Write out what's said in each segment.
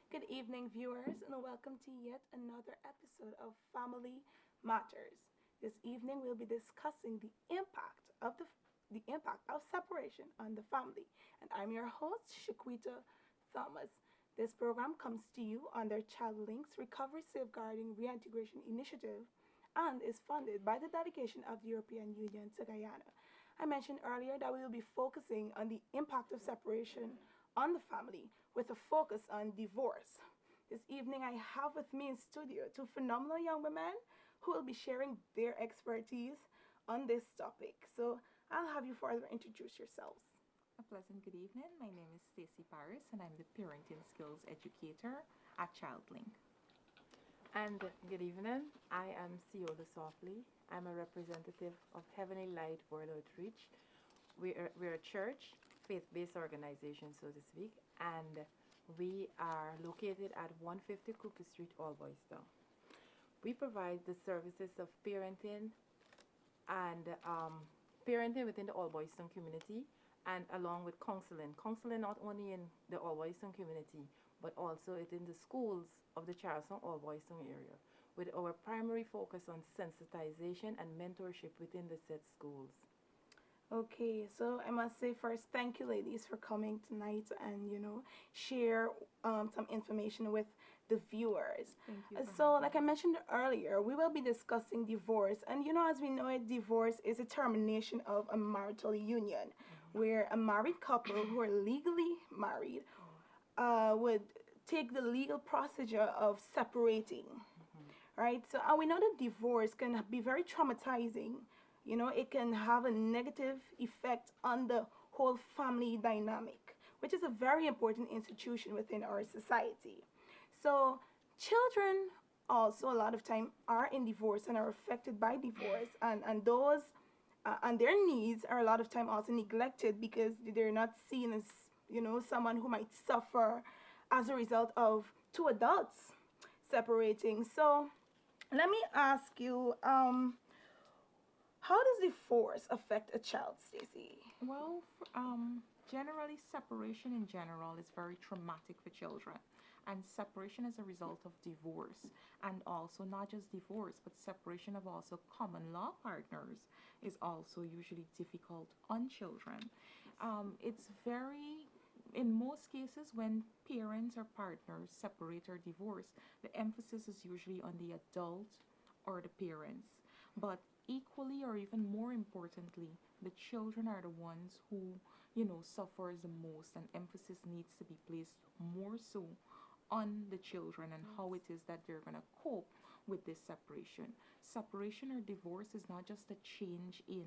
Good evening, viewers, and welcome to yet another episode of Family Matters. This evening, we'll be discussing the impact of separation on the family, and I'm your host, Shaquita Thomas. This program comes to you under Childlink's Recovery Safeguarding Reintegration Initiative and is funded by the dedication of the European Union to Guyana. I mentioned earlier that we will be focusing on the impact of separation on the family with a focus on divorce. This evening, I have with me in studio two phenomenal young women who will be sharing their expertise on this topic. So I'll have you further introduce yourselves. A pleasant good evening. My name is Stacey Paris and I'm the Parenting Skills Educator at Childlink. And good evening. I am Ciola Softly. I'm a representative of Heavenly Light World Outreach. We're a church, faith-based organization, so to speak, and we are located at 150 Cooper Street, Allboystown. We provide the services of parenting and parenting within the Allboystown community, and along with counseling. Counseling not only in the Allboystown community, but also within the schools of the Charleston Allboystown area, with our primary focus on sensitization and mentorship within the said schools. Okay, so I must say first, thank you, ladies, for coming tonight and share some information with the viewers. Thank you. So, like I mentioned earlier, we will be discussing divorce, and as we know it, divorce is a termination of a marital union, where a married couple who are legally married would take the legal procedure of separating, right? So, and we know that divorce can be very traumatizing. It can have a negative effect on the whole family dynamic, which is a very important institution within our society. So, children also a lot of time are in divorce and are affected by divorce, and those and their needs are a lot of time also neglected because they're not seen as someone who might suffer as a result of two adults separating. So, let me ask you. How does divorce affect a child, Stacey? Well, generally, separation in general is very traumatic for children. And separation as a result of divorce, and also not just divorce, but separation of also common law partners is also usually difficult on children. It's very, in most cases, when parents or partners separate or divorce, the emphasis is usually on the adult or the parents. But equally or even more importantly, the children are the ones who, suffers the most, and emphasis needs to be placed more so on the children and how it is that they're going to cope with this separation. Separation or divorce is not just a change in,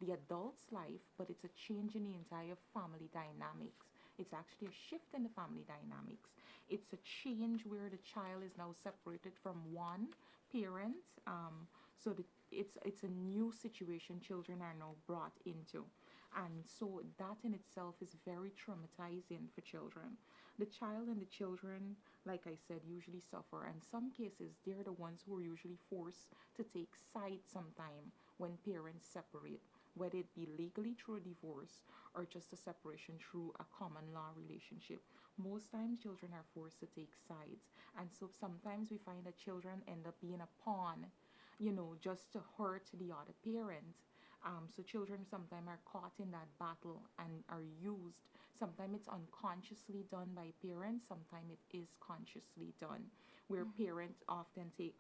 the adult's life, but it's a change in the entire family dynamics. It's actually a shift in the family dynamics. It's a change where the child is now separated from one parent. So it's a new situation children are now brought into. And so that in itself is very traumatizing for children. The child and the children, like I said, usually suffer. And some cases, they're the ones who are usually forced to take sides sometime when parents separate, whether it be legally through a divorce or just a separation through a common law relationship. Most times children are forced to take sides. And so sometimes we find that children end up being a pawn, just to hurt the other parent. So children sometimes are caught in that battle and are used. Sometimes it's unconsciously done by parents. Sometimes it is consciously done, where parents often take,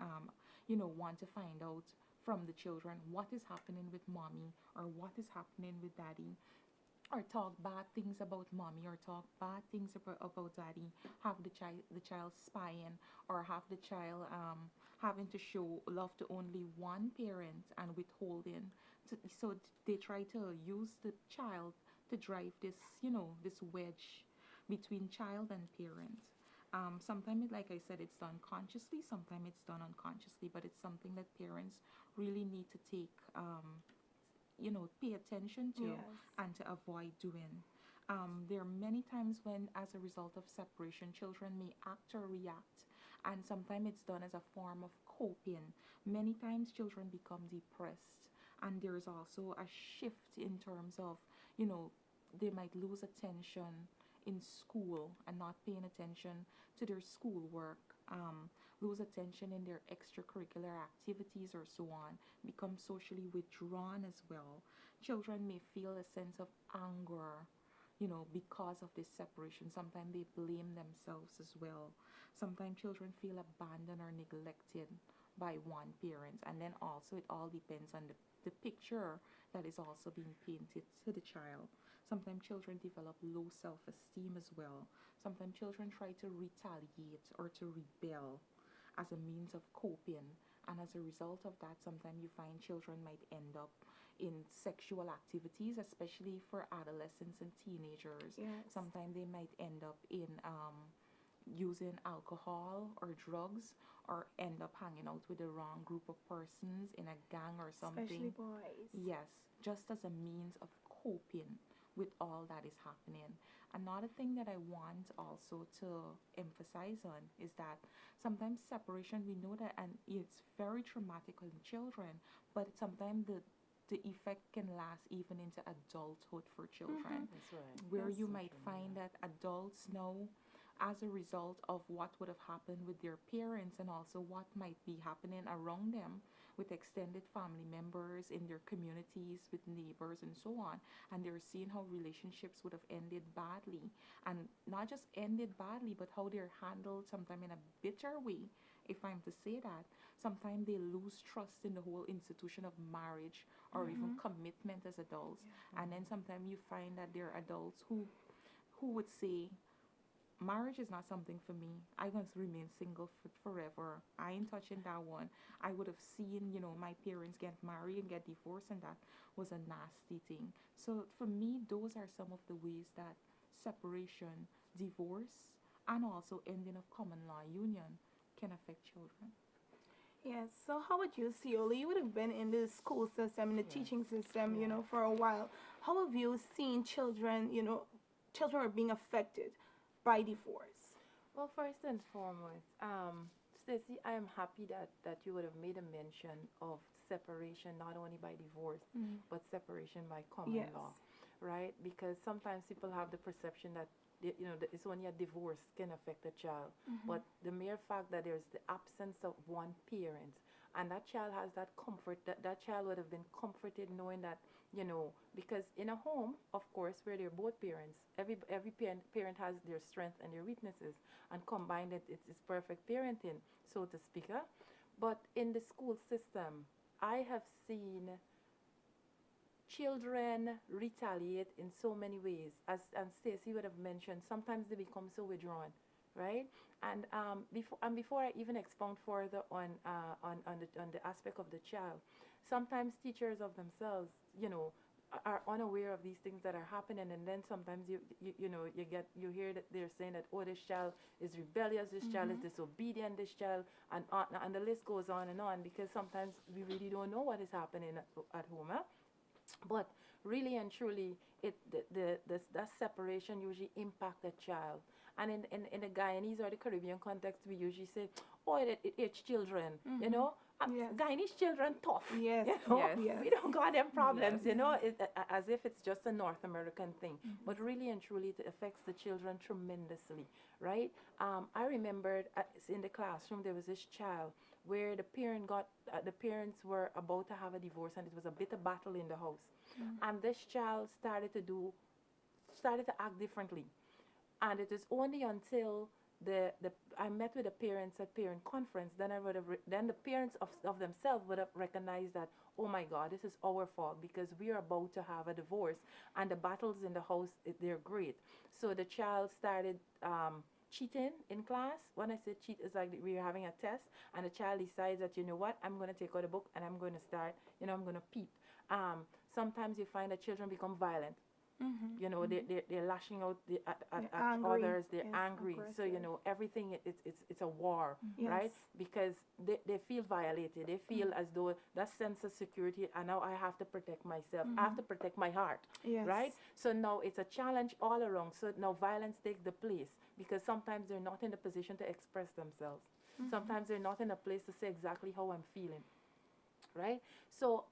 want to find out from the children what is happening with mommy or what is happening with daddy, or talk bad things about mommy or talk bad things about daddy, have the child spying, or have the child having to show love to only one parent and withholding so they try to use the child to drive this wedge between child and parent. Sometimes, like I said, it's done consciously, sometimes it's done unconsciously, but it's something that parents really need to take pay attention to, Yes. and to avoid doing. There are many times when, as a result of separation, children may act or react, and sometimes it's done as a form of coping. Many times, children become depressed, and there's also a shift in terms of, they might lose attention in school and not paying attention to their schoolwork, lose attention in their extracurricular activities or so on, become socially withdrawn as well. Children may feel a sense of anger, because of this separation. Sometimes they blame themselves as well. Sometimes children feel abandoned or neglected by one parent. And then also, it all depends on the picture that is also being painted to the child. Sometimes children develop low self esteem as well. Sometimes children try to retaliate or to rebel as a means of coping. And as a result of that, sometimes you find children might end up in sexual activities, especially for adolescents and teenagers. Yes. Sometimes they might end up in using alcohol or drugs, or end up hanging out with the wrong group of persons in a gang or something. Especially boys. Yes, just as a means of coping with all that is happening. Another thing that I want also to emphasize on is that sometimes separation, we know that, and it's very traumatic in children, but sometimes the effect can last even into adulthood for children, That's right. where Yes. you So might true, find yeah. that adults now, as a result of what would have happened with their parents and also what might be happening around them with extended family members in their communities, with neighbors and so on, and they're seeing how relationships would have ended badly, and not just ended badly, but how they're handled sometimes in a bitter way, if I'm to say that. Sometimes they lose trust in the whole institution of marriage or even commitment as adults. And then sometimes you find that there are adults who would say, marriage is not something for me. I'm going to remain single forever. I ain't touching that one. I would have seen, my parents get married and get divorced, and that was a nasty thing. So for me, those are some of the ways that separation, divorce, and also ending of common law union can affect children. Yes. So how would you see, Oli? You would have been in the school system, in the Yes. teaching system, Yeah. for a while. How have you seen children, children are being affected by divorce? Well, first and foremost, Stacey, I am happy that you would have made a mention of separation not only by divorce, but separation by common Yes. law, right? Because sometimes people have the perception that that it's only a divorce can affect a child, but the mere fact that there's the absence of one parent, and that child has that comfort, that child would have been comforted knowing that, because in a home, of course, where they're both parents, every parent has their strengths and their weaknesses, and combined it's perfect parenting, so to speak. But in the school system, I have seen children retaliate in so many ways. As and Stacey would have mentioned, sometimes they become so withdrawn, right? And before I even expound further on the aspect of the child, sometimes teachers of themselves, are unaware of these things that are happening, and then sometimes you hear that they're saying that, oh, this child is rebellious, this child is disobedient, this child, and the list goes on and on, because sometimes we really don't know what is happening at home. But really and truly, that separation usually impact a child. And in the Guyanese or the Caribbean context, we usually say, oh, it's children, Yes. Guyanese children tough. Yes. Yes. Yes. We don't got them problems, Yes. as if it's just a North American thing. But really and truly, it affects the children tremendously, right? I remembered in the classroom, there was this child where the parents were about to have a divorce, and it was a bitter battle in the house. And this child started to act differently. And it is only until I met with the parents at parent conference, then then the parents of themselves would have recognized that, oh my God, this is our fault, because we are about to have a divorce, and the battles in the house, they're great. So the child started cheating in class. When I say cheat, it's like we are having a test, and the child decides that, you know what, I'm going to take out a book and I'm going to start, I'm going to peep. Sometimes you find that children become violent. They're lashing out at angry. others. They're Yes, angry. So aggressive. everything, it's a war, Yes. right? Because they feel violated. They feel as though that sense of security, and now I have to protect myself. I have to protect my heart, Yes. right? So now it's a challenge all around. So now violence takes the place, because sometimes they're not in the position to express themselves. Sometimes they're not in a place to say exactly how I'm feeling, right? So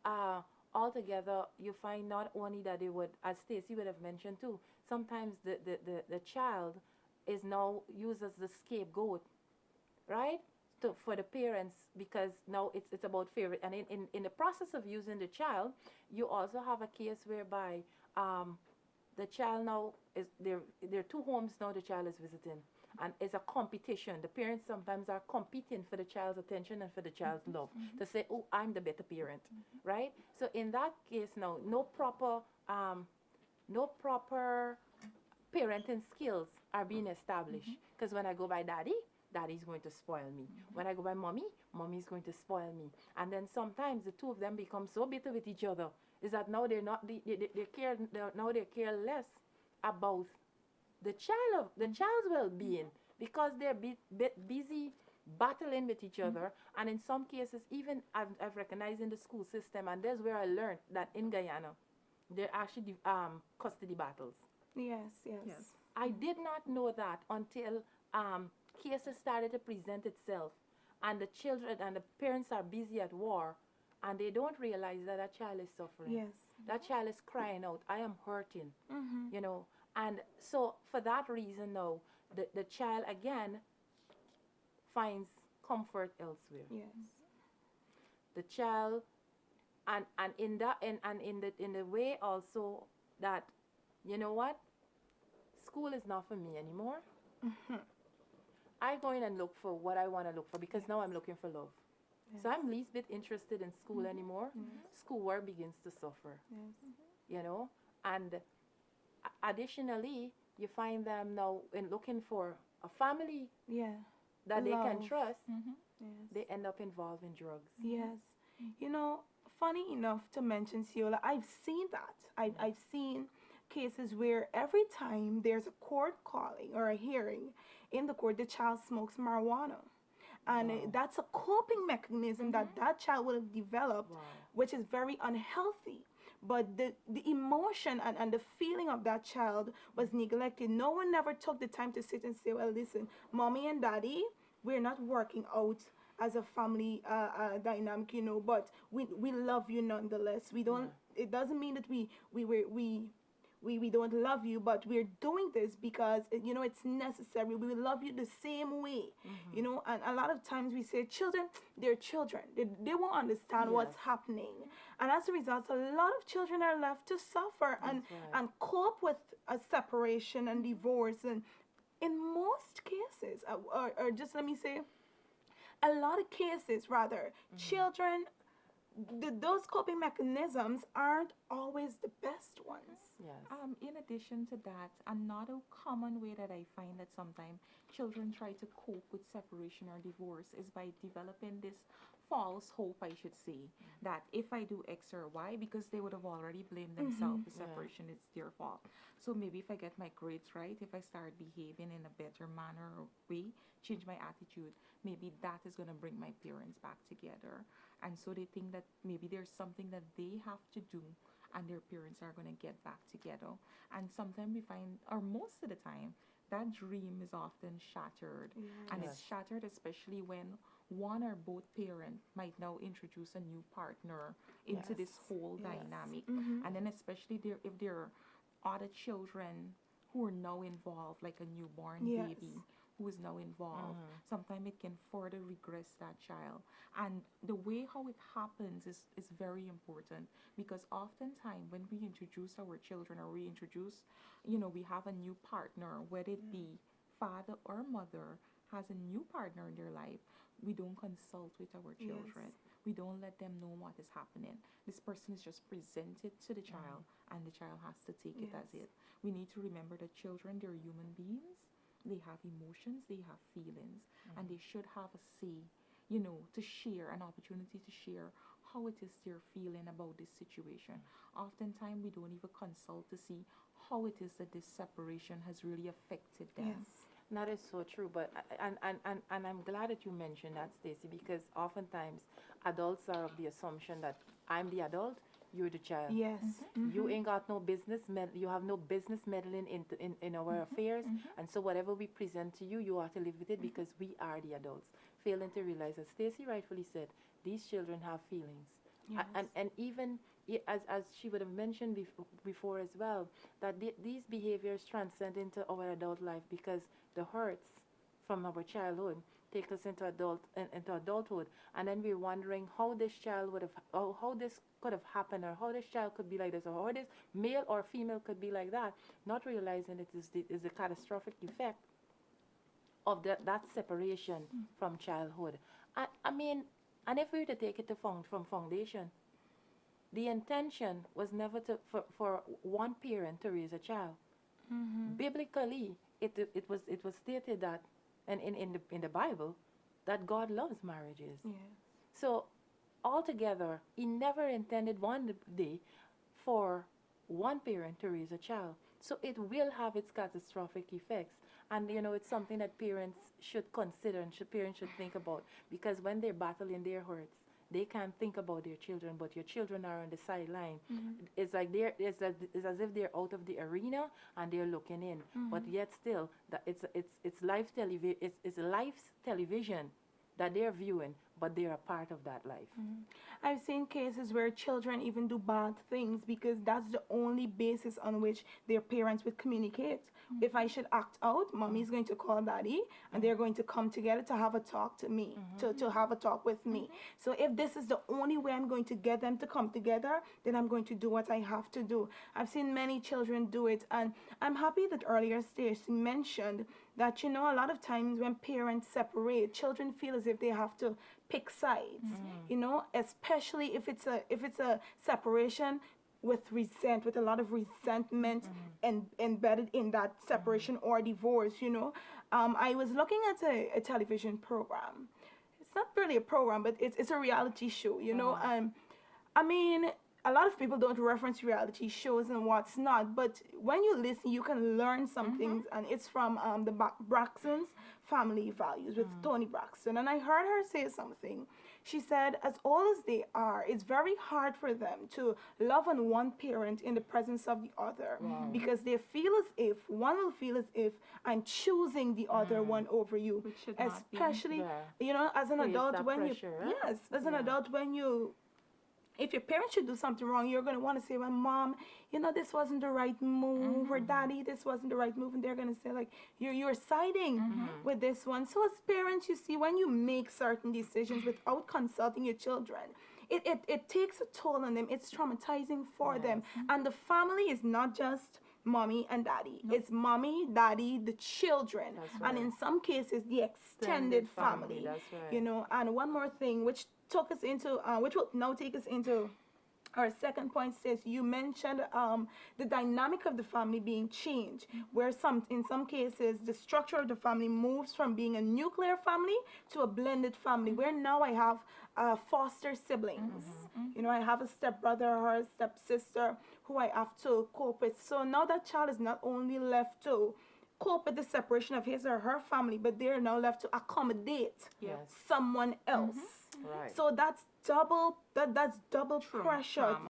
altogether, you find not only that they would, as Stacy would have mentioned too, sometimes the child is now used as the scapegoat, right? For the parents, because now it's about favorite. And in the process of using the child, you also have a case whereby the child now is there are two homes now the child is visiting, and it's a competition. The parents sometimes are competing for the child's attention and for the child's love, to say, oh, I'm the better parent, right? So in that case now, no proper parenting skills are being established, because when I go by daddy, daddy's going to spoil me. When I go by mommy, mommy's going to spoil me. And then sometimes the two of them become so bitter with each other, is that now they're not they care now they care less about the child's well-being, because they're busy battling with each other. And in some cases, even I've recognized in the school system, and there's where I learned that in Guyana there are actually custody battles. Yes, yes. Yes. I did not know that until cases started to present itself, and the children and the parents are busy at war, and they don't realize that that child is suffering. Yes. That child is crying out, I am hurting, Mm-hmm. you know. And so for that reason now, the child again finds comfort elsewhere. Yes. The child, and in that and in the way also that, you know what, school is not for me anymore. Mm-hmm. I go in and look for what I want to look for, because now I'm looking for love. Yes. So I'm least bit interested in school anymore. Schoolwork begins to suffer, Yes. you know. And additionally, you find them now in looking for a family Yeah. that they can Love. trust. Yes. They end up involved in drugs. Yes. You know, funny enough to mention, Ciola, I've seen that. I've seen cases where every time there's a court calling or a hearing in the court, the child smokes marijuana. And Wow. that's a coping mechanism that that child would have developed, Wow. which is very unhealthy. But the emotion and the feeling of that child was neglected. No one ever took the time to sit and say, well, listen, mommy and daddy, we're not working out as a family dynamic, you know, but we love you nonetheless. We don't, it doesn't mean that we don't love you, but we're doing this because you know it's necessary. We will love you the same way, you know. And a lot of times we say children, they're children. They won't understand what's Yes. happening, and as a result, a lot of children are left to suffer and That's right. and cope with a separation and divorce. And in most cases, or just let me say, a lot of cases rather, children. Those coping mechanisms aren't always the best ones. Yes. In addition to that, another common way that I find that sometimes children try to cope with separation or divorce is by developing this false hope, I should say, that if I do X or Y, because they would have already blamed themselves for Yeah. separation, it's their fault. So maybe if I get my grades right, if I start behaving in a better manner or way, change my attitude, maybe that is going to bring my parents back together. And so they think that maybe there's something that they have to do and their parents are going to get back together. And sometimes we find, or most of the time, that dream is often shattered. And it's Yes. shattered especially when one or both parent might now introduce a new partner into this Yes. whole Yes. dynamic. Mhm. And then especially if there are other children who are now involved, like a newborn Yes. baby who is now involved, sometimes it can further regress that child. And the way how it happens is very important, because oftentimes when we introduce our children, or we introduce, we have a new partner, whether it be father or mother has a new partner in their life, we don't consult with our children. We don't let them know what is happening. This person is just presented to the child, and the child has to take it as Yes. it. We need to remember that children, they're human beings. They have emotions, they have feelings, and they should have a say, to share, an opportunity to share how it is they're feeling about this situation. Oftentimes, we don't even consult to see how it is that this separation has really affected them. Yes. That is so true, but and I'm glad that you mentioned that, Stacy, because oftentimes adults are of the assumption that I'm the adult, you're the child. Yes. You ain't got no business. You have no business meddling in our affairs, and so whatever we present to you, you have to live with it because we are the adults. Failing to realize, as Stacy rightfully said, these children have feelings, Yes. and even as she would have mentioned before as well, that these behaviors transcend into our adult life because the hurts from our childhood take us into adulthood, and then we're wondering how this child would have, how this could have happened, or how this child could be like this, or how this male or female could be like that, not realizing it is the catastrophic effect of that separation from childhood. I mean, and if we were to take it to from foundation, the intention was never for one parent to raise a child. Biblically, it was stated that, and in the Bible, that God loves marriages. Yes. So altogether, He never intended one day for one parent to raise a child. So it will have its catastrophic effects. And it's something that parents should consider and parents should think about, because when they're battling their hurts, they can't think about their children, but your children are on the sideline. It's like it's as if they're out of the arena and they're looking in. But yet still, that it's life's television that they're viewing, but they're a part of that life. I've seen cases where children even do bad things because that's the only basis on which their parents would communicate. If I should act out, mommy is going to call daddy, and they're going to come together to have a talk to me, to have a talk with me. So if this is the only way I'm going to get them to come together, then I'm going to do what I have to do. I've seen many children do it, and I'm happy that earlier Stacey mentioned that, a lot of times when parents separate, children feel as if they have to pick sides, especially if it's a separation with a lot of resentment and embedded in that separation or divorce. I was looking at a television program. It's not really a program, but it's a reality show. I mean, a lot of people don't reference reality shows and what's not, but when you listen, you can learn some things, and it's from the Braxton's Family Values with Toni Braxton, and I heard her say something. She said, as old as they are, it's very hard for them to love on one parent in the presence of the other, because they feel as if one will feel as if I'm choosing the other one over you, Which should not be. especially as an Creates adult that when pressure, you huh? yes, as an adult when you. If your parents should do something wrong, you're going to want to say, well, mom, this wasn't the right move, or daddy, this wasn't the right move. And they're going to say, like, you're siding with this one. So as parents, you see, when you make certain decisions without consulting your children, it takes a toll on them. It's traumatizing for them. And the family is not just mommy and daddy. It's mommy, daddy, the children. That's And right. in some cases, the extended family. That's right. And one more thing, which will now take us into our second point. Says you mentioned the dynamic of the family being changed, where in some cases the structure of the family moves from being a nuclear family to a blended family, where now I have foster siblings. I have a stepbrother or a stepsister who I have to cope with. So now that child is not only left to cope with the separation of his or her family, but they're now left to accommodate Yes. someone else. Right. So that's double pressure. Trauma.